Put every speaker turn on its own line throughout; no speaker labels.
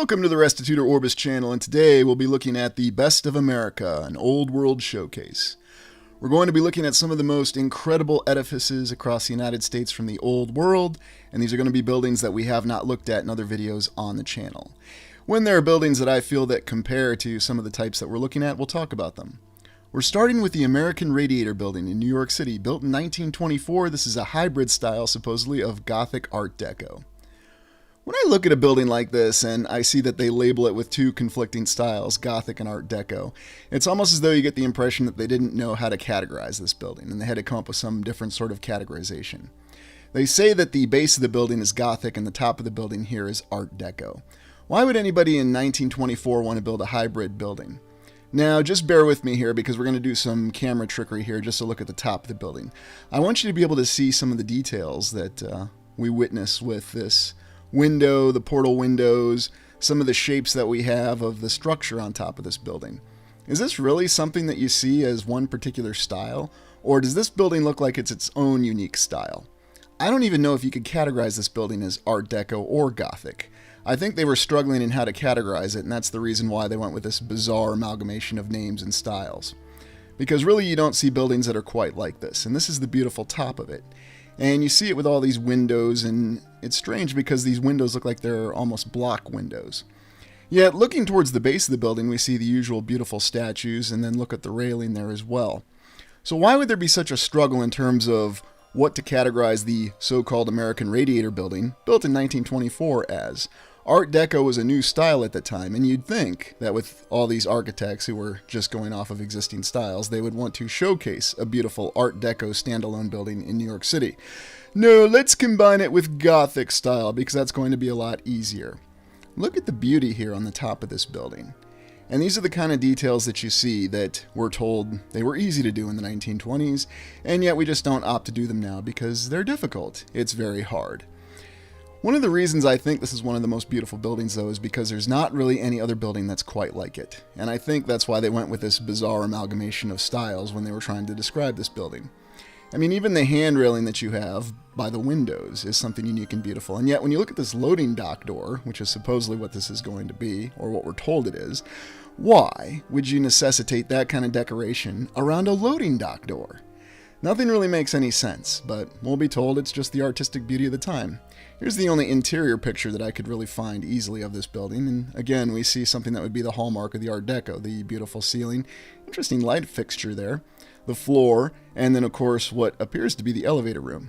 Welcome to the Restitutor Orbis channel, and today we'll be looking at the Best of America, an old world showcase. We're going to be looking at some of the most incredible edifices across the United States from the old world, and these are going to be buildings that we have not looked at in other videos on the channel. When there are buildings that I feel that compare to some of the types that we're looking at, we'll talk about them. We're starting with the American Radiator building in New York City, built in 1924. This is a hybrid style, supposedly, of Gothic Art Deco. When I look at a building like this and I see that they label it with two conflicting styles, Gothic and Art Deco, it's almost as though you get the impression that they didn't know how to categorize this building and they had to come up with some different sort of categorization. They say that the base of the building is Gothic and the top of the building here is Art Deco. Why would anybody in 1924 want to build a hybrid building? Now, just bear with me here because we're going to do some camera trickery here just to look at the top of the building. I want you to be able to see some of the details that we witness with this window, the portal windows, some of the shapes that we have of the structure on top of this building. Is this really something that you see as one particular style, or does this building look like it's its own unique style? I don't even know if you could categorize this building as Art Deco or Gothic. I think they were struggling in how to categorize it, and that's the reason why they went with this bizarre amalgamation of names and styles. Because really you don't see buildings that are quite like this, and this is the beautiful top of it. And you see it with all these windows, and it's strange because these windows look like they're almost block windows. Yet, looking towards the base of the building, we see the usual beautiful statues, and then look at the railing there as well. So why would there be such a struggle in terms of what to categorize the so-called American Radiator building, built in 1924, as? Art Deco was a new style at the time, and you'd think that with all these architects who were just going off of existing styles, they would want to showcase a beautiful Art Deco standalone building in New York City. No, let's combine it with Gothic style because that's going to be a lot easier. Look at the beauty here on the top of this building. And these are the kind of details that you see that we're told they were easy to do in the 1920s, and yet we just don't opt to do them now because they're difficult. It's very hard. One of the reasons I think this is one of the most beautiful buildings, though, is because there's not really any other building that's quite like it. And I think that's why they went with this bizarre amalgamation of styles when they were trying to describe this building. I mean, even the hand railing that you have by the windows is something unique and beautiful. And yet, when you look at this loading dock door, which is supposedly what this is going to be, or what we're told it is, why would you necessitate that kind of decoration around a loading dock door? Nothing really makes any sense, but we'll be told it's just the artistic beauty of the time. Here's the only interior picture that I could really find easily of this building, and again we see something that would be the hallmark of the Art Deco, the beautiful ceiling, interesting light fixture there, the floor, and then of course what appears to be the elevator room.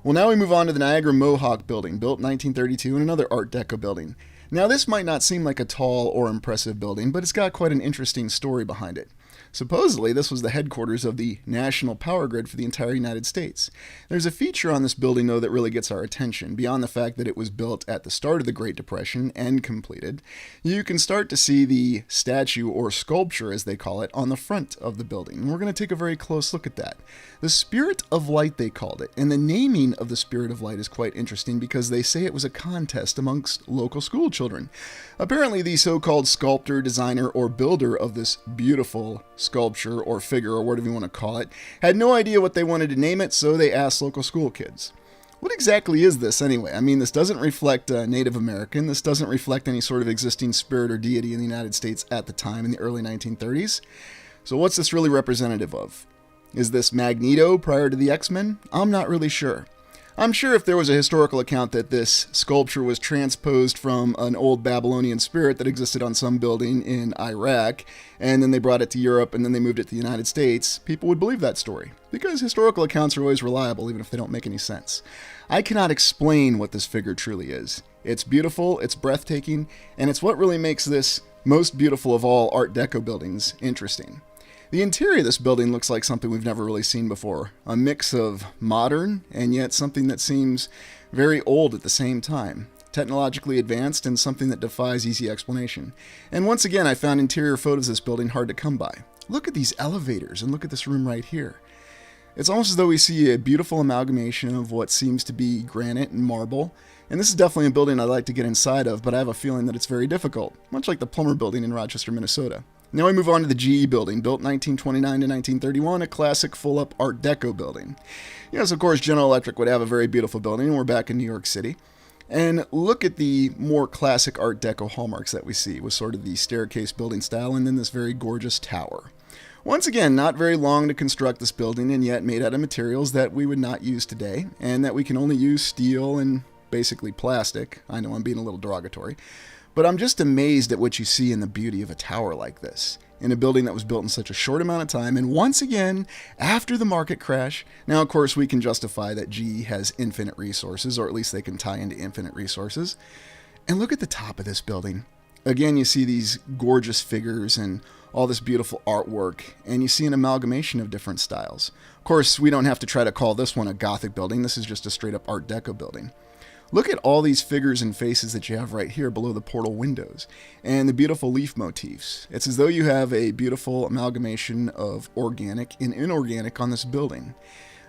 Well, now we move on to the Niagara Mohawk building, built in 1932, and another Art Deco building. Now this might not seem like a tall or impressive building, but it's got quite an interesting story behind it. Supposedly, this was the headquarters of the national power grid for the entire United States. There's a feature on this building, though, that really gets our attention. Beyond the fact that it was built at the start of the Great Depression and completed, you can start to see the statue, or sculpture as they call it, on the front of the building. And we're going to take a very close look at that. The Spirit of Light, they called it. And the naming of the Spirit of Light is quite interesting because they say it was a contest amongst local school children. Apparently, the so-called sculptor, designer, or builder of this beautiful sculpture or figure or whatever you want to call it had no idea what they wanted to name it, so they asked local school kids. What exactly is this anyway? I mean, this doesn't reflect Native American. This doesn't reflect any sort of existing spirit or deity in the United States at the time in the early 1930s. So what's this really representative of? Is this Magneto prior to the X-Men? I'm not really sure. I'm sure if there was a historical account that this sculpture was transposed from an old Babylonian spirit that existed on some building in Iraq, and then they brought it to Europe, and then they moved it to the United States, people would believe that story. Because historical accounts are always reliable, even if they don't make any sense. I cannot explain what this figure truly is. It's beautiful, it's breathtaking, and it's what really makes this most beautiful of all Art Deco buildings interesting. The interior of this building looks like something we've never really seen before. A mix of modern and yet something that seems very old at the same time. Technologically advanced and something that defies easy explanation. And once again, I found interior photos of this building hard to come by. Look at these elevators and look at this room right here. It's almost as though we see a beautiful amalgamation of what seems to be granite and marble. And this is definitely a building I'd like to get inside of, but I have a feeling that it's very difficult, much like the Plummer building in Rochester, Minnesota. Now we move on to the GE building, built 1929 to 1931, a classic full-up Art Deco building. Yes, of course, General Electric would have a very beautiful building, and we're back in New York City. And look at the more classic Art Deco hallmarks that we see with sort of the staircase building style and then this very gorgeous tower. Once again, not very long to construct this building and yet made out of materials that we would not use today and that we can only use steel and basically plastic. I know I'm being a little derogatory, but I'm just amazed at what you see in the beauty of a tower like this, in a building that was built in such a short amount of time, and once again, after the market crash. Now, of course, we can justify that GE has infinite resources, or at least they can tie into infinite resources. And look at the top of this building. Again, you see these gorgeous figures and all this beautiful artwork, and you see an amalgamation of different styles. Of course, we don't have to try to call this one a Gothic building. This is just a straight-up Art Deco building. Look at all these figures and faces that you have right here below the portal windows, and the beautiful leaf motifs. It's as though you have a beautiful amalgamation of organic and inorganic on this building.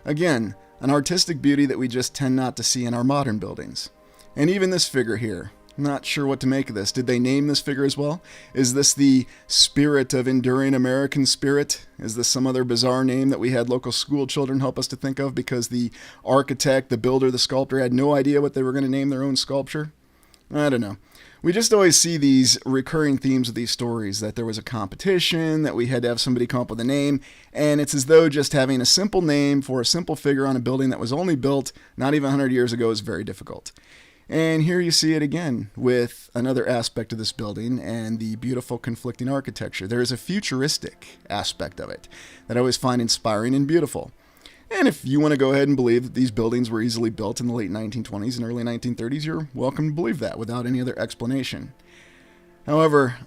Again, an artistic beauty that we just tend not to see in our modern buildings. And even this figure here. Not sure what to make of this. Did they name this figure as well? Is this the spirit of enduring American spirit? Is this some other bizarre name that we had local school children help us to think of because the architect, the builder, the sculptor had no idea what they were going to name their own sculpture? I don't know. We just always see these recurring themes of these stories, that there was a competition, that we had to have somebody come up with a name, and it's as though just having a simple name for a simple figure on a building that was only built not even 100 years ago is very difficult. And here you see it again with another aspect of this building and the beautiful conflicting architecture. There is a futuristic aspect of it that I always find inspiring and beautiful. And if you want to go ahead and believe that these buildings were easily built in the late 1920s and early 1930s, you're welcome to believe that without any other explanation. However,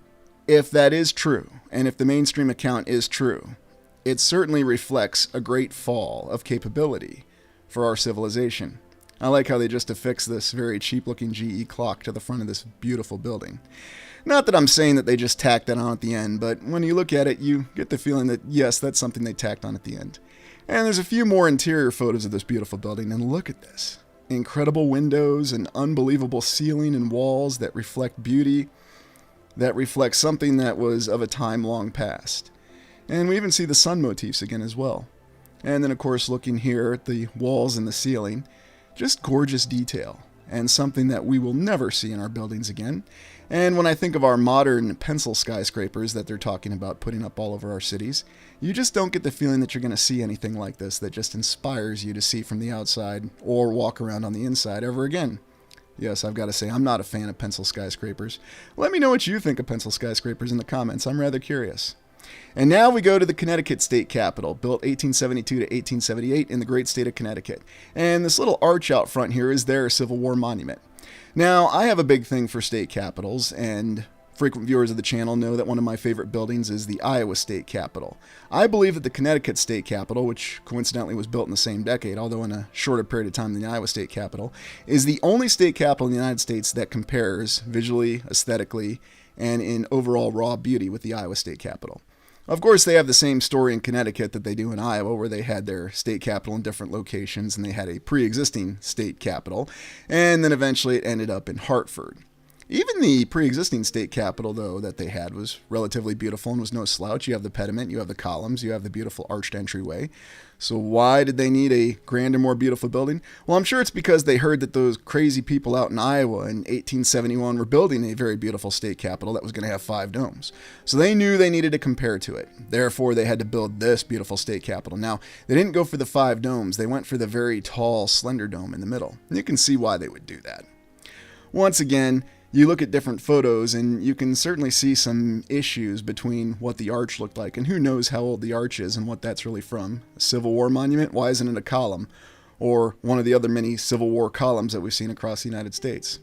if that is true, and if the mainstream account is true, it certainly reflects a great fall of capability for our civilization. I like how they just affixed this very cheap-looking GE clock to the front of this beautiful building. Not that I'm saying that they just tacked that on at the end, but when you look at it, you get the feeling that, yes, that's something they tacked on at the end. And there's a few more interior photos of this beautiful building, and look at this. Incredible windows, an unbelievable ceiling and walls that reflect beauty, that reflect something that was of a time long past. And we even see the sun motifs again as well. And then, of course, looking here at the walls and the ceiling, just gorgeous detail, and something that we will never see in our buildings again. And when I think of our modern pencil skyscrapers that they're talking about putting up all over our cities, you just don't get the feeling that you're going to see anything like this that just inspires you to see from the outside or walk around on the inside ever again. Yes, I've got to say, I'm not a fan of pencil skyscrapers. Let me know what you think of pencil skyscrapers in the comments. I'm rather curious. And now we go to the Connecticut state capitol, built 1872 to 1878 in the great state of Connecticut. And this little arch out front here is their Civil War monument. Now, I have a big thing for state capitals, and frequent viewers of the channel know that one of my favorite buildings is the Iowa State Capitol. I believe that the Connecticut State Capitol, which coincidentally was built in the same decade, although in a shorter period of time than the Iowa State Capitol, is the only state capitol in the United States that compares visually, aesthetically, and in overall raw beauty with the Iowa State Capitol. Of course, they have the same story in Connecticut that they do in Iowa, where they had their state capitol in different locations, and they had a pre-existing state capitol, and then eventually it ended up in Hartford. Even the pre-existing state capitol, though, that they had was relatively beautiful and was no slouch. You have the pediment, you have the columns, you have the beautiful arched entryway. So why did they need a grander, more beautiful building? Well, I'm sure it's because they heard that those crazy people out in Iowa in 1871 were building a very beautiful state capitol that was going to have 5 domes. So they knew they needed to compare to it. Therefore, they had to build this beautiful state capitol. Now, they didn't go for the 5 domes. They went for the very tall, slender dome in the middle. And you can see why they would do that. Once again, you look at different photos and you can certainly see some issues between what the arch looked like, and who knows how old the arch is and what that's really from. A Civil War monument? Why isn't it a column? Or one of the other many Civil War columns that we've seen across the United States.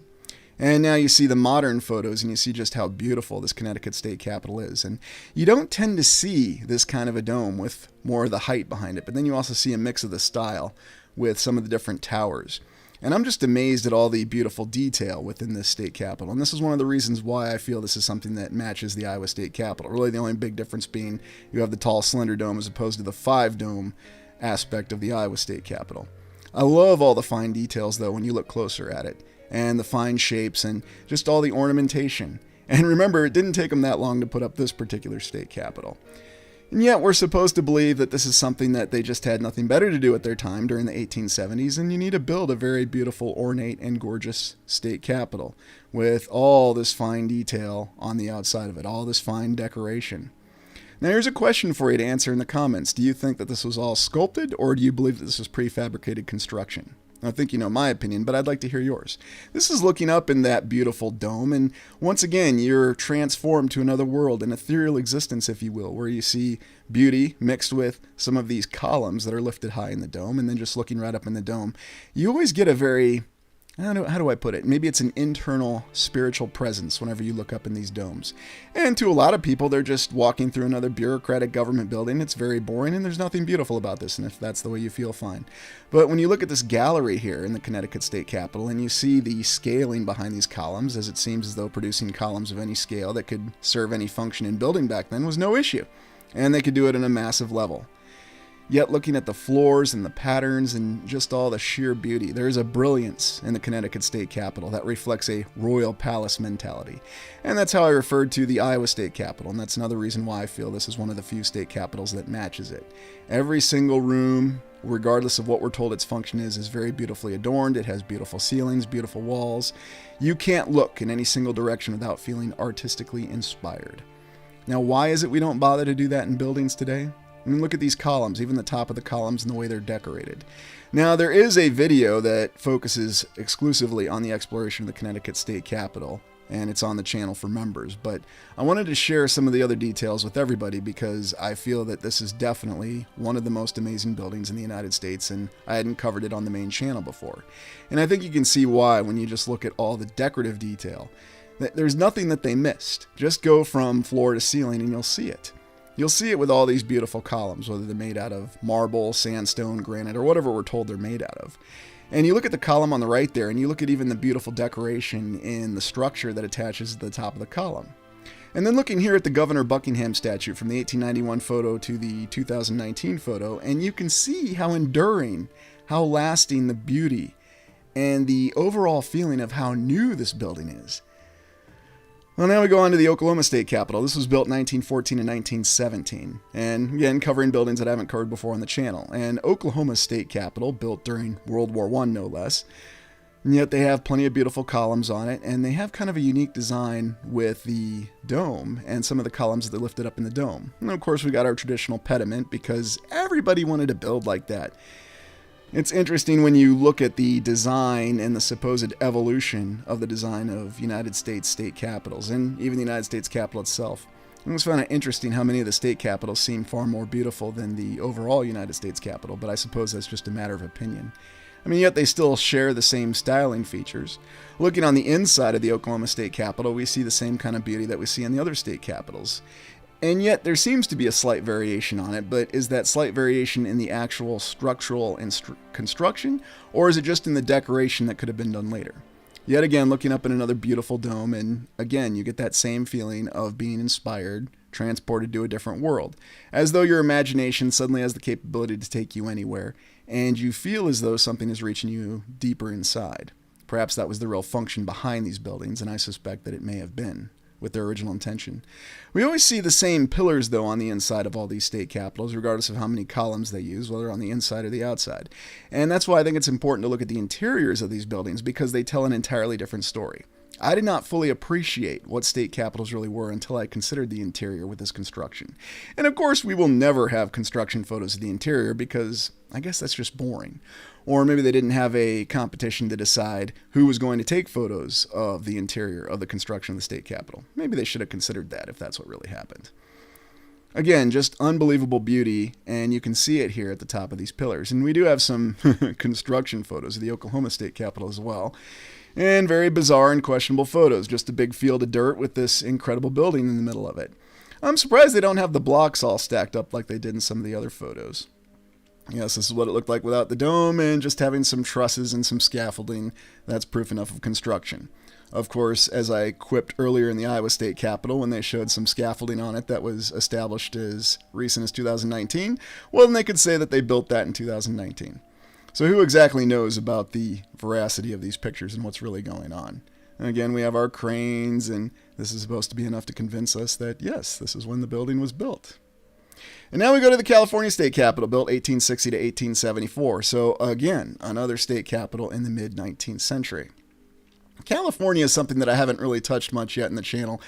And now you see the modern photos and you see just how beautiful this Connecticut State Capitol is. And you don't tend to see this kind of a dome with more of the height behind it, but then you also see a mix of the style with some of the different towers. And I'm just amazed at all the beautiful detail within this state capitol. And this is one of the reasons why I feel this is something that matches the Iowa State Capitol. Really, the only big difference being you have the tall, slender dome as opposed to the 5-dome aspect of the Iowa State Capitol. I love all the fine details, though, when you look closer at it. And the fine shapes and just all the ornamentation. And remember, it didn't take them that long to put up this particular state capitol. And yet we're supposed to believe that this is something that they just had nothing better to do at their time during the 1870s, and you need to build a very beautiful, ornate, and gorgeous state capitol with all this fine detail on the outside of it, all this fine decoration. Now here's a question for you to answer in the comments. Do you think that this was all sculpted, or do you believe that this was prefabricated construction? I think you know my opinion, but I'd like to hear yours. This is looking up in that beautiful dome, and once again, you're transformed to another world, an ethereal existence, if you will, where you see beauty mixed with some of these columns that are lifted high in the dome, and then just looking right up in the dome. You always get a very, how do I put it? Maybe it's an internal spiritual presence whenever you look up in these domes. And to a lot of people, they're just walking through another bureaucratic government building. It's very boring, and there's nothing beautiful about this, and if that's the way you feel, fine. But when you look at this gallery here in the Connecticut State Capitol, and you see the scaling behind these columns, as it seems as though producing columns of any scale that could serve any function in building back then was no issue. And they could do it in a massive level. Yet looking at the floors and the patterns and just all the sheer beauty, there is a brilliance in the Connecticut State Capitol that reflects a royal palace mentality. And that's how I referred to the Iowa State Capitol, and that's another reason why I feel this is one of the few state capitals that matches it. Every single room, regardless of what we're told its function is very beautifully adorned. It has beautiful ceilings, beautiful walls. You can't look in any single direction without feeling artistically inspired. Now, why is it we don't bother to do that in buildings today? I mean, look at these columns, even the top of the columns and the way they're decorated. Now, there is a video that focuses exclusively on the exploration of the Connecticut State Capitol, and it's on the channel for members, but I wanted to share some of the other details with everybody because I feel that this is definitely one of the most amazing buildings in the United States, and I hadn't covered it on the main channel before. And I think you can see why when you just look at all the decorative detail. There's nothing that they missed. Just go from floor to ceiling and you'll see it. You'll see it with all these beautiful columns, whether they're made out of marble, sandstone, granite, or whatever we're told they're made out of. And you look at the column on the right there, and you look at even the beautiful decoration in the structure that attaches to the top of the column. And then looking here at the Governor Buckingham statue from the 1891 photo to the 2019 photo, and you can see how enduring, how lasting the beauty, and the overall feeling of how new this building is. Well, now we go on to the Oklahoma State Capitol. This was built in 1914 and 1917. And again, covering buildings that I haven't covered before on the channel. And Oklahoma State Capitol, built during World War I, no less. And yet they have plenty of beautiful columns on it. And they have kind of a unique design with the dome and some of the columns that they lifted up in the dome. And of course, we got our traditional pediment because everybody wanted to build like that. It's interesting when you look at the design and the supposed evolution of the design of United States state capitals, and even the United States Capitol itself. I always found it interesting how many of the state capitals seem far more beautiful than the overall United States Capitol, but I suppose that's just a matter of opinion. I mean, yet they still share the same styling features. Looking on the inside of the Oklahoma State Capitol, we see the same kind of beauty that we see in the other state capitals. And yet there seems to be a slight variation on it, but is that slight variation in the actual structural construction, or is it just in the decoration that could have been done later? Yet again, looking up in another beautiful dome, and again, you get that same feeling of being inspired, transported to a different world, as though your imagination suddenly has the capability to take you anywhere, and you feel as though something is reaching you deeper inside. Perhaps that was the real function behind these buildings, and I suspect that it may have been with their original intention. We always see the same pillars, though, on the inside of all these state capitals, regardless of how many columns they use, whether on the inside or the outside. And that's why I think it's important to look at the interiors of these buildings, because they tell an entirely different story. I did not fully appreciate what state capitals really were until I considered the interior with this construction. And of course, we will never have construction photos of the interior because I guess that's just boring. Or maybe they didn't have a competition to decide who was going to take photos of the interior of the construction of the state capitol. Maybe they should have considered that if that's what really happened. Again, just unbelievable beauty, and you can see it here at the top of these pillars. And we do have some construction photos of the Oklahoma State Capitol as well. And very bizarre and questionable photos. Just a big field of dirt with this incredible building in the middle of it. I'm surprised they don't have the blocks all stacked up like they did in some of the other photos. Yes, this is what it looked like without the dome, and just having some trusses and some scaffolding, that's proof enough of construction. Of course, as I quipped earlier in the Iowa State Capitol when they showed some scaffolding on it that was established as recent as 2019, well, then they could say that they built that in 2019. So who exactly knows about the veracity of these pictures and what's really going on? And again, we have our cranes, and this is supposed to be enough to convince us that, yes, this is when the building was built. And now we go to the California State Capitol, built 1860 to 1874. So again, another state capitol in the mid-19th century. California is something that I haven't really touched much yet in the channel.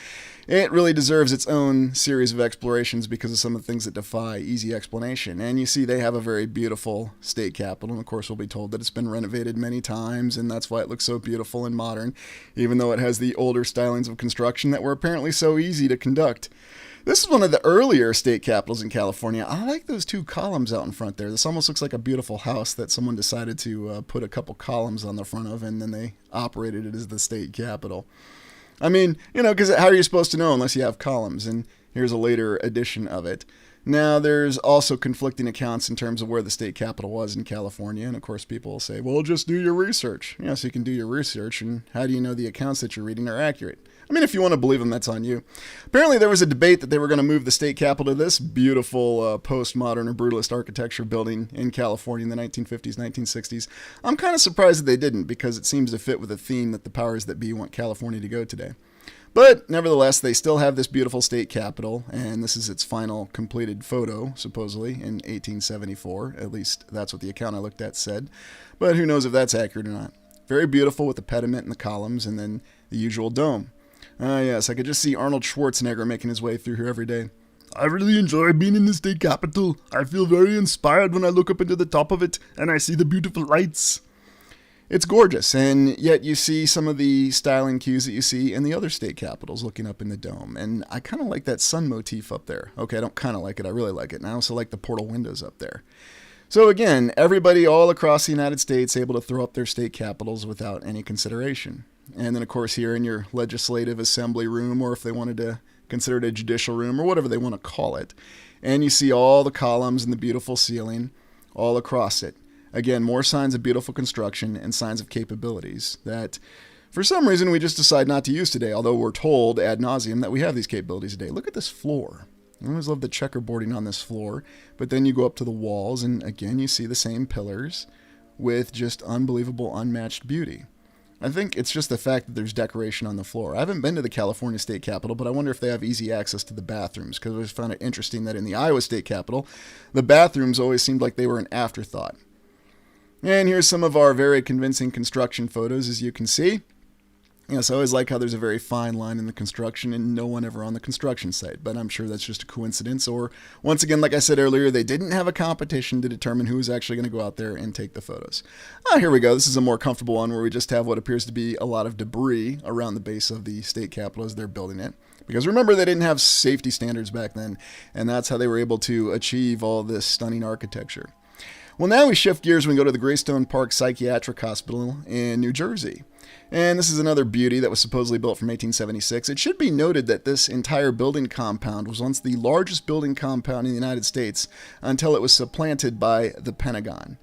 It really deserves its own series of explorations because of some of the things that defy easy explanation. And you see they have a very beautiful state capitol, and of course we'll be told that it's been renovated many times, and that's why it looks so beautiful and modern, even though it has the older stylings of construction that were apparently so easy to conduct. This is one of the earlier state capitals in California. I like those two columns out in front there. This almost looks like a beautiful house that someone decided to put a couple columns on the front of, and then they operated it as the state capitol. I mean, because how are you supposed to know unless you have columns? And here's a later edition of it. Now, there's also conflicting accounts in terms of where the state capitol was in California. And of course, people will say, well, just do your research. So you can do your research. And how do you know the accounts that you're reading are accurate? I mean, if you want to believe them, that's on you. Apparently, there was a debate that they were going to move the state capitol to this beautiful postmodern or brutalist architecture building in California in the 1950s, 1960s. I'm kind of surprised that they didn't, because it seems to fit with the theme that the powers that be want California to go today. But nevertheless, they still have this beautiful state capitol, and this is its final completed photo, supposedly, in 1874. At least that's what the account I looked at said. But who knows if that's accurate or not. Very beautiful with the pediment and the columns, and then the usual dome. Yes, I could just see Arnold Schwarzenegger making his way through here every day. I really enjoy being in the state capitol. I feel very inspired when I look up into the top of it, and I see the beautiful lights. It's gorgeous, and yet you see some of the styling cues that you see in the other state capitals looking up in the dome. And I kind of like that sun motif up there. Okay, I don't kind of like it, I really like it. And I also like the portal windows up there. So again, everybody all across the United States able to throw up their state capitals without any consideration. And then, of course, here in your legislative assembly room, or if they wanted to consider it a judicial room, or whatever they want to call it, and you see all the columns and the beautiful ceiling all across it. Again, more signs of beautiful construction and signs of capabilities that, for some reason, we just decide not to use today, although we're told ad nauseum that we have these capabilities today. Look at this floor. I always love the checkerboarding on this floor, but then you go up to the walls, and again, you see the same pillars with just unbelievable, unmatched beauty. I think it's just the fact that there's decoration on the floor. I haven't been to the California State Capitol, but I wonder if they have easy access to the bathrooms, because I just found it interesting that in the Iowa State Capitol, the bathrooms always seemed like they were an afterthought. And here's some of our very convincing construction photos, as you can see. Yes, I always like how there's a very fine line in the construction and no one ever on the construction site, but I'm sure that's just a coincidence, or once again, like I said earlier, they didn't have a competition to determine who was actually going to go out there and take the photos. Here we go. This is a more comfortable one where we just have what appears to be a lot of debris around the base of the state capitol as they're building it. Because remember, they didn't have safety standards back then, and that's how they were able to achieve all this stunning architecture. Well, now we shift gears and we go to the Greystone Park Psychiatric Hospital in New Jersey. And this is another beauty that was supposedly built from 1876. It should be noted that this entire building compound was once the largest building compound in the United States until it was supplanted by the Pentagon.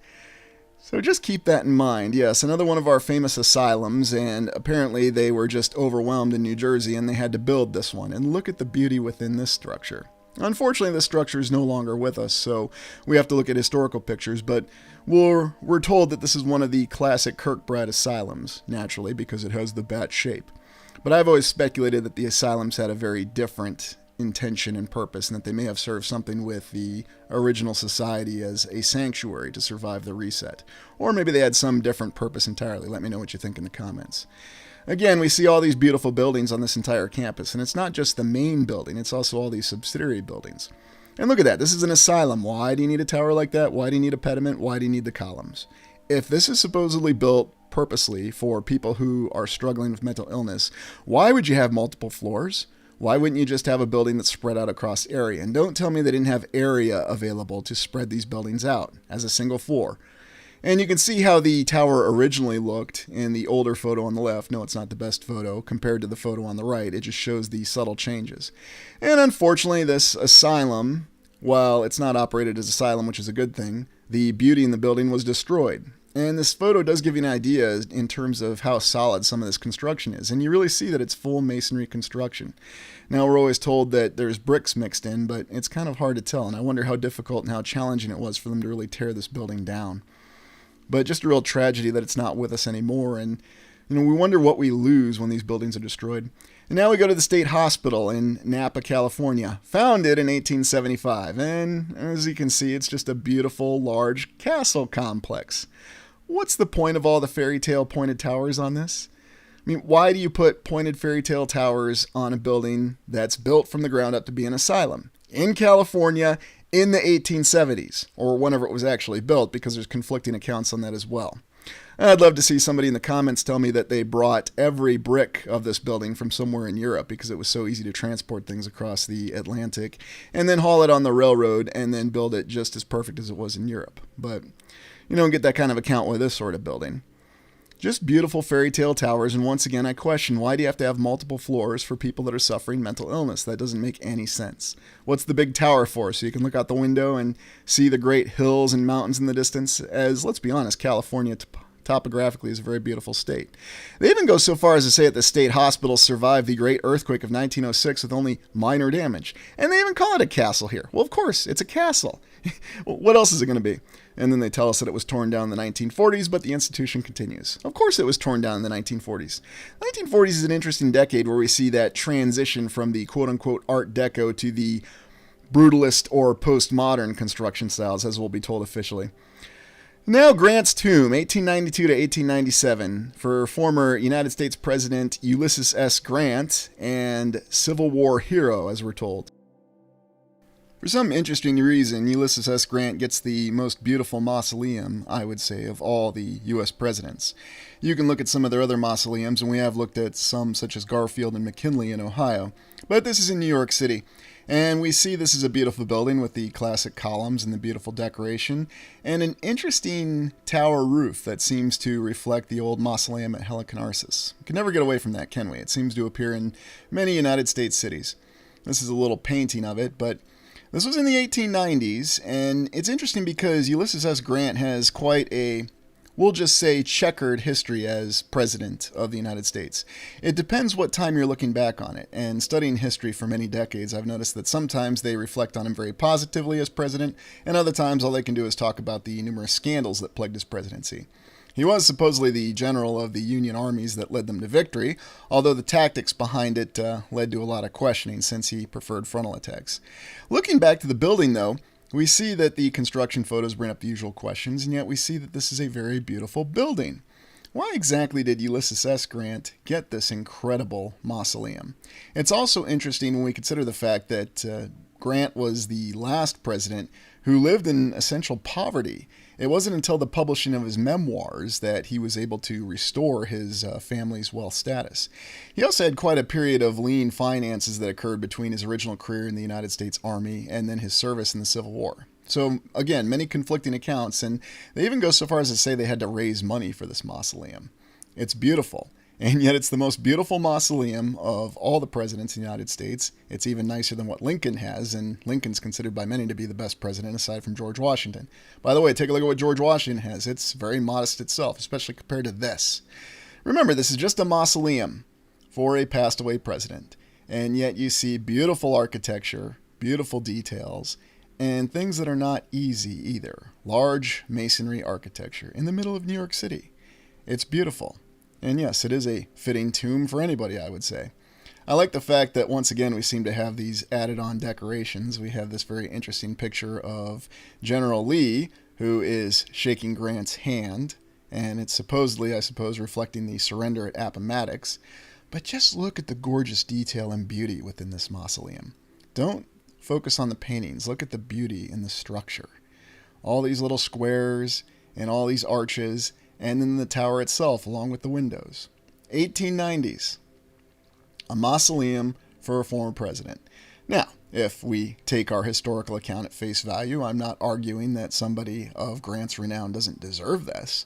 So just keep that in mind. Yes, another one of our famous asylums, and apparently they were just overwhelmed in New Jersey and they had to build this one. And look at the beauty within this structure. Unfortunately, this structure is no longer with us, so we have to look at historical pictures, but we're told that this is one of the classic Kirkbride asylums, naturally, because it has the bat shape. But I've always speculated that the asylums had a very different intention and purpose, and that they may have served something with the original society as a sanctuary to survive the reset. Or maybe they had some different purpose entirely. Let me know what you think in the comments. Again, we see all these beautiful buildings on this entire campus, and it's not just the main building, it's also all these subsidiary buildings. And look at that, this is an asylum. Why do you need a tower like that? Why do you need a pediment? Why do you need the columns? If this is supposedly built purposely for people who are struggling with mental illness, why would you have multiple floors? Why wouldn't you just have a building that's spread out across area? And don't tell me they didn't have area available to spread these buildings out as a single floor. And you can see how the tower originally looked in the older photo on the left. No, it's not the best photo compared to the photo on the right. It just shows the subtle changes. And unfortunately, this asylum, while it's not operated as an asylum, which is a good thing, the beauty in the building was destroyed. And this photo does give you an idea in terms of how solid some of this construction is. And you really see that it's full masonry construction. Now, we're always told that there's bricks mixed in, but it's kind of hard to tell. And I wonder how difficult and how challenging it was for them to really tear this building down. But just a real tragedy that it's not with us anymore. And, we wonder what we lose when these buildings are destroyed. And now we go to the state hospital in Napa, California, founded in 1875. And as you can see, it's just a beautiful, large castle complex. What's the point of all the fairy tale pointed towers on this? I mean, why do you put pointed fairy tale towers on a building that's built from the ground up to be an asylum? In California in the 1870s, or whenever it was actually built, because there's conflicting accounts on that as well. I'd love to see somebody in the comments tell me that they brought every brick of this building from somewhere in Europe because it was so easy to transport things across the Atlantic and then haul it on the railroad and then build it just as perfect as it was in Europe. But you don't get that kind of account with this sort of building. Just beautiful fairy tale towers, and once again I question, why do you have to have multiple floors for people that are suffering mental illness? That doesn't make any sense. What's the big tower for? So you can look out the window and see the great hills and mountains in the distance, as, let's be honest, California topographically is a very beautiful state. They even go so far as to say that the state hospital survived the great earthquake of 1906 with only minor damage. And they even call it a castle here. Well, of course, it's a castle. What else is it going to be? And then they tell us that it was torn down in the 1940s, but the institution continues. Of course it was torn down in the 1940s. The 1940s is an interesting decade where we see that transition from the quote-unquote Art Deco to the brutalist or postmodern construction styles, as we'll be told officially. Now Grant's tomb, 1892 to 1897, for former United States President Ulysses S. Grant and Civil War hero, as we're told. For some interesting reason, Ulysses S. Grant gets the most beautiful mausoleum, I would say, of all the U.S. presidents. You can look at some of their other mausoleums, and we have looked at some such as Garfield and McKinley in Ohio. But this is in New York City. And we see this is a beautiful building with the classic columns and the beautiful decoration, and an interesting tower roof that seems to reflect the old mausoleum at Halicarnassus. We can never get away from that, can we? It seems to appear in many United States cities. This is a little painting of it, but this was in the 1890s, and it's interesting because Ulysses S. Grant has quite a, we'll just say, checkered history as president of the United States. It depends what time you're looking back on it, and studying history for many decades, I've noticed that sometimes they reflect on him very positively as president, and other times all they can do is talk about the numerous scandals that plagued his presidency. He was supposedly the general of the Union armies that led them to victory, although the tactics behind it led to a lot of questioning since he preferred frontal attacks. Looking back to the building, though, we see that the construction photos bring up the usual questions, and yet we see that this is a very beautiful building. Why exactly did Ulysses S. Grant get this incredible mausoleum? It's also interesting when we consider the fact that Grant was the last president who lived in essential poverty. It wasn't until the publishing of his memoirs that he was able to restore his family's wealth status. He also had quite a period of lean finances that occurred between his original career in the United States Army and then his service in the Civil War. So, again, many conflicting accounts, and they even go so far as to say they had to raise money for this mausoleum. It's beautiful. And yet it's the most beautiful mausoleum of all the presidents in the United States. It's even nicer than what Lincoln has, and Lincoln's considered by many to be the best president aside from George Washington. By the way, take a look at what George Washington has. It's very modest itself, especially compared to this. Remember, this is just a mausoleum for a passed away president. And yet you see beautiful architecture, beautiful details, and things that are not easy either. Large masonry architecture in the middle of New York City. It's beautiful. And yes, it is a fitting tomb for anybody, I would say. I like the fact that once again we seem to have these added on decorations. We have this very interesting picture of General Lee, who is shaking Grant's hand, and it's supposedly, I suppose, reflecting the surrender at Appomattox. But just look at the gorgeous detail and beauty within this mausoleum. Don't focus on the paintings. Look at the beauty in the structure. All these little squares and all these arches, and then the tower itself along with the windows. 1890s. A mausoleum for a former president. Now, if we take our historical account at face value, I'm not arguing that somebody of Grant's renown doesn't deserve this.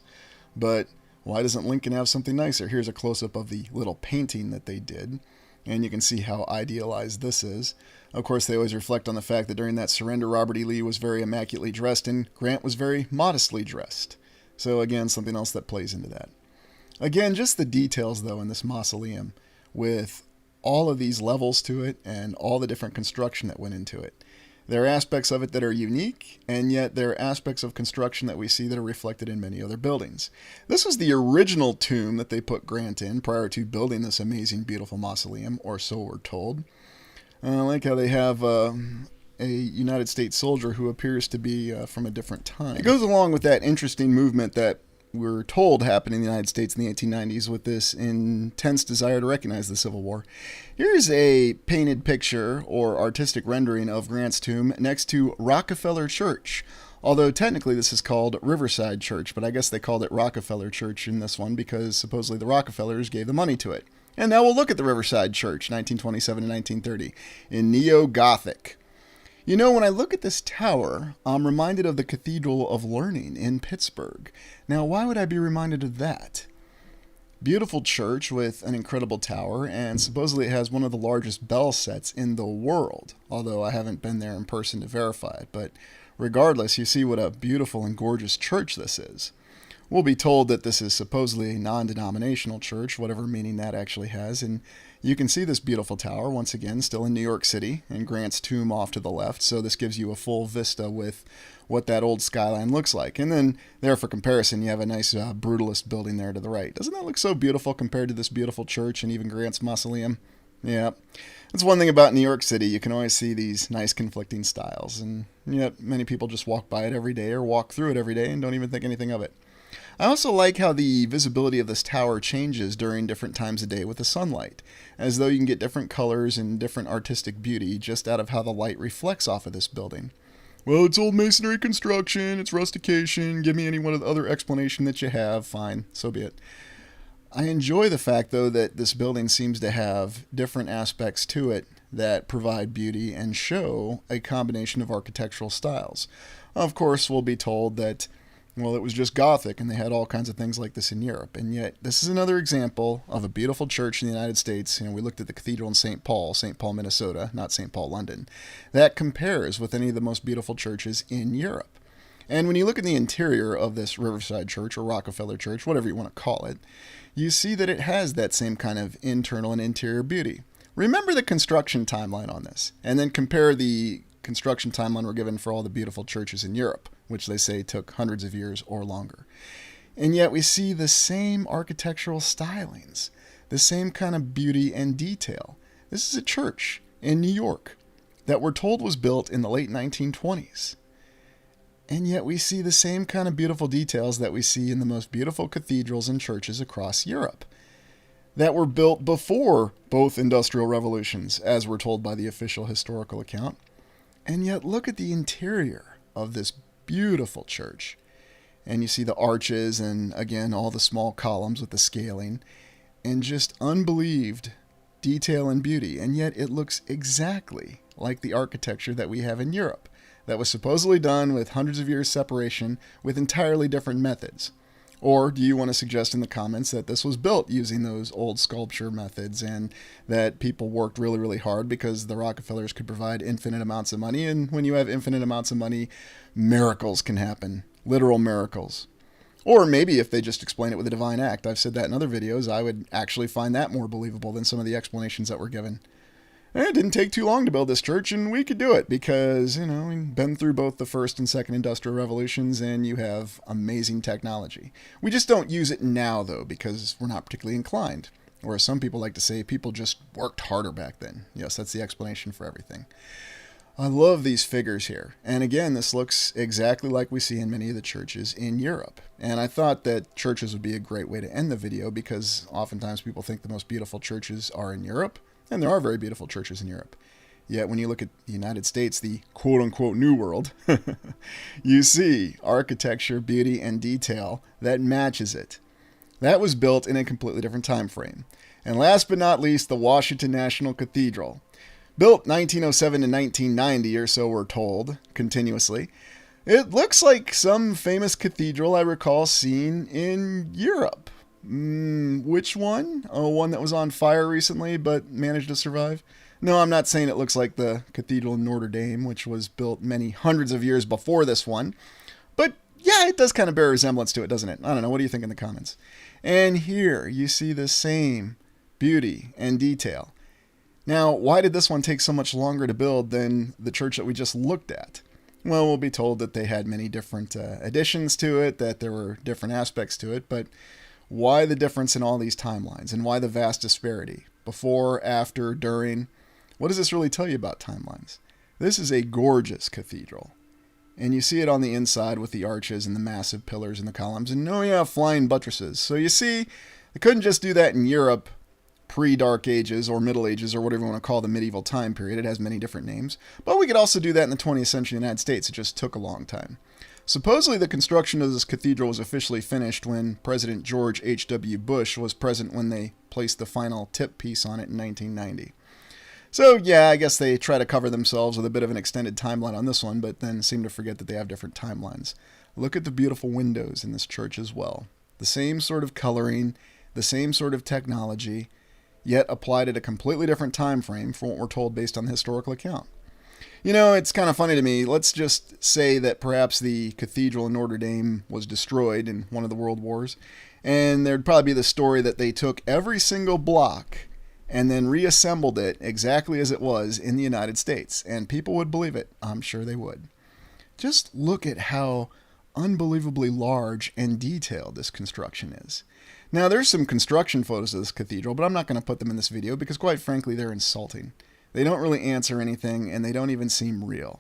But why doesn't Lincoln have something nicer? Here's a close-up of the little painting that they did. And you can see how idealized this is. Of course, they always reflect on the fact that during that surrender, Robert E. Lee was very immaculately dressed and Grant was very modestly dressed. So again, something else that plays into that. Again, just the details, though, in this mausoleum with all of these levels to it and all the different construction that went into it. There are aspects of it that are unique, and yet there are aspects of construction that we see that are reflected in many other buildings. This was the original tomb that they put Grant in prior to building this amazing, beautiful mausoleum, or so we're told. I like how they have a United States soldier who appears to be from a different time. It goes along with that interesting movement that we're told happened in the United States in the 1890s with this intense desire to recognize the Civil War. Here's a painted picture or artistic rendering of Grant's tomb next to Rockefeller Church. Although technically this is called Riverside Church, but I guess they called it Rockefeller Church in this one because supposedly the Rockefellers gave the money to it. And now we'll look at the Riverside Church, 1927 to 1930, in Neo-Gothic. You know, when I look at this tower, I'm reminded of the Cathedral of Learning in Pittsburgh. Now, why would I be reminded of that? Beautiful church with an incredible tower, and supposedly it has one of the largest bell sets in the world, although I haven't been there in person to verify it. But regardless, you see what a beautiful and gorgeous church this is. We'll be told that this is supposedly a non-denominational church, whatever meaning that actually has, and you can see this beautiful tower, once again, still in New York City, and Grant's tomb off to the left, so this gives you a full vista with what that old skyline looks like. And then, there for comparison, you have a nice brutalist building there to the right. Doesn't that look so beautiful compared to this beautiful church and even Grant's mausoleum? Yeah. That's one thing about New York City. You can always see these nice conflicting styles, and yet many people just walk by it every day or walk through it every day and don't even think anything of it. I also like how the visibility of this tower changes during different times of day with the sunlight, as though you can get different colors and different artistic beauty just out of how the light reflects off of this building. Well, it's old masonry construction, it's rustication, give me any one of the other explanation that you have, fine, so be it. I enjoy the fact, though, that this building seems to have different aspects to it that provide beauty and show a combination of architectural styles. Of course, we'll be told that well, it was just Gothic, and they had all kinds of things like this in Europe. And yet, this is another example of a beautiful church in the United States. We looked at the cathedral in St. Paul, Minnesota, not St. Paul, London. That compares with any of the most beautiful churches in Europe. And when you look at the interior of this Riverside Church, or Rockefeller Church, whatever you want to call it, you see that it has that same kind of internal and interior beauty. Remember the construction timeline on this, and then compare the construction timeline we're given for all the beautiful churches in Europe, which they say took hundreds of years or longer. And yet we see the same architectural stylings, the same kind of beauty and detail. This is a church in New York that we're told was built in the late 1920s. And yet we see the same kind of beautiful details that we see in the most beautiful cathedrals and churches across Europe that were built before both industrial revolutions, as we're told by the official historical account. And yet look at the interior of this beautiful church. And you see the arches and, again, all the small columns with the scaling. And just unbelieved detail and beauty. And yet it looks exactly like the architecture that we have in Europe. That was supposedly done with hundreds of years separation with entirely different methods. Or do you want to suggest in the comments that this was built using those old sculpture methods and that people worked really, really hard because the Rockefellers could provide infinite amounts of money, and when you have infinite amounts of money, miracles can happen. Literal miracles. Or maybe if they just explain it with a divine act. I've said that in other videos. I would actually find that more believable than some of the explanations that were given. It didn't take too long to build this church, and we could do it because, we've been through both the first and second industrial revolutions, and you have amazing technology. We just don't use it now, though, because we're not particularly inclined. Or as some people like to say, people just worked harder back then. Yes, that's the explanation for everything. I love these figures here. And again, this looks exactly like we see in many of the churches in Europe. And I thought that churches would be a great way to end the video because oftentimes people think the most beautiful churches are in Europe. And there are very beautiful churches in Europe. Yet when you look at the United States, the quote-unquote New World, you see architecture, beauty, and detail that matches it. That was built in a completely different time frame. And last but not least, the Washington National Cathedral. Built 1907 to 1990 or so, we're told, continuously. It looks like some famous cathedral I recall seeing in Europe. Which one? Oh, one that was on fire recently but managed to survive? No, I'm not saying it looks like the cathedral in Notre Dame, which was built many hundreds of years before this one. But yeah, it does kind of bear resemblance to it, doesn't it? I don't know. What do you think in the comments? And here you see the same beauty and detail. Now, why did this one take so much longer to build than the church that we just looked at? Well, we'll be told that they had many different additions to it, that there were different aspects to it, but why the difference in all these timelines, and why the vast disparity? Before, after, during? What does this really tell you about timelines? This is a gorgeous cathedral. And you see it on the inside with the arches and the massive pillars and the columns, and oh yeah, flying buttresses. So you see, they couldn't just do that in Europe pre-Dark Ages or Middle Ages or whatever you want to call the medieval time period. It has many different names. But we could also do that in the 20th century United States. It just took a long time. Supposedly the construction of this cathedral was officially finished when President George H.W. Bush was present when they placed the final tip piece on it in 1990. So yeah, I guess they try to cover themselves with a bit of an extended timeline on this one, but then seem to forget that they have different timelines. Look at the beautiful windows in this church as well. The same sort of coloring, the same sort of technology, yet applied at a completely different time frame from what we're told based on the historical account. You know, it's kind of funny to me. Let's just say that perhaps the cathedral in Notre Dame was destroyed in one of the world wars, and there'd probably be the story that they took every single block and then reassembled it exactly as it was in the United States, and people would believe it. I'm sure they would. Just look at how unbelievably large and detailed this construction is. Now, there's some construction photos of this cathedral, but I'm not going to put them in this video because, quite frankly, they're insulting. They don't really answer anything, and they don't even seem real.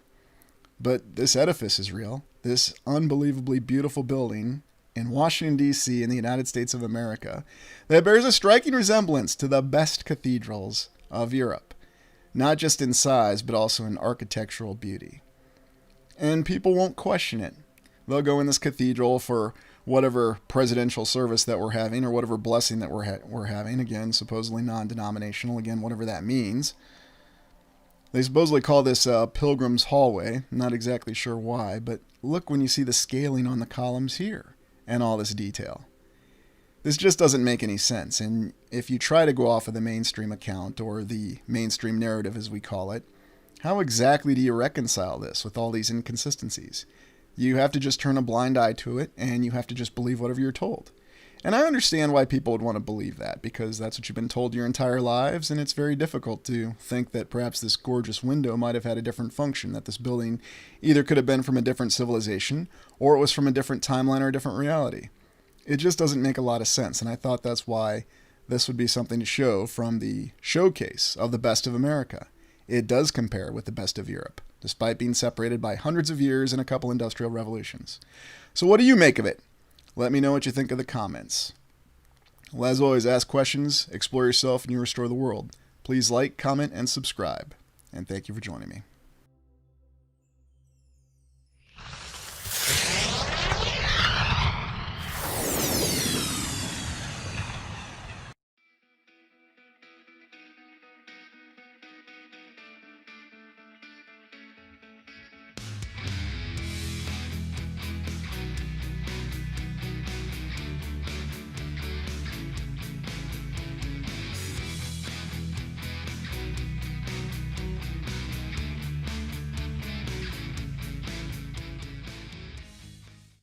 But this edifice is real. This unbelievably beautiful building in Washington, D.C., in the United States of America, that bears a striking resemblance to the best cathedrals of Europe, not just in size, but also in architectural beauty. And people won't question it. They'll go in this cathedral for whatever presidential service that we're having, or whatever blessing that we're having, again, supposedly non-denominational, again, whatever that means. They supposedly call this Pilgrim's Hallway. I'm not exactly sure why, but look when you see the scaling on the columns here, and all this detail. This just doesn't make any sense, and if you try to go off of the mainstream account, or the mainstream narrative as we call it, how exactly do you reconcile this with all these inconsistencies? You have to just turn a blind eye to it, and you have to just believe whatever you're told. And I understand why people would want to believe that, because that's what you've been told your entire lives, and it's very difficult to think that perhaps this gorgeous window might have had a different function, that this building either could have been from a different civilization, or it was from a different timeline or a different reality. It just doesn't make a lot of sense, and I thought that's why this would be something to show from the showcase of the best of America. It does compare with the best of Europe, despite being separated by hundreds of years and a couple industrial revolutions. So what do you make of it? Let me know what you think in the comments. Well, as always, ask questions, explore yourself, and you restore the world. Please like, comment, and subscribe. And thank you for joining me.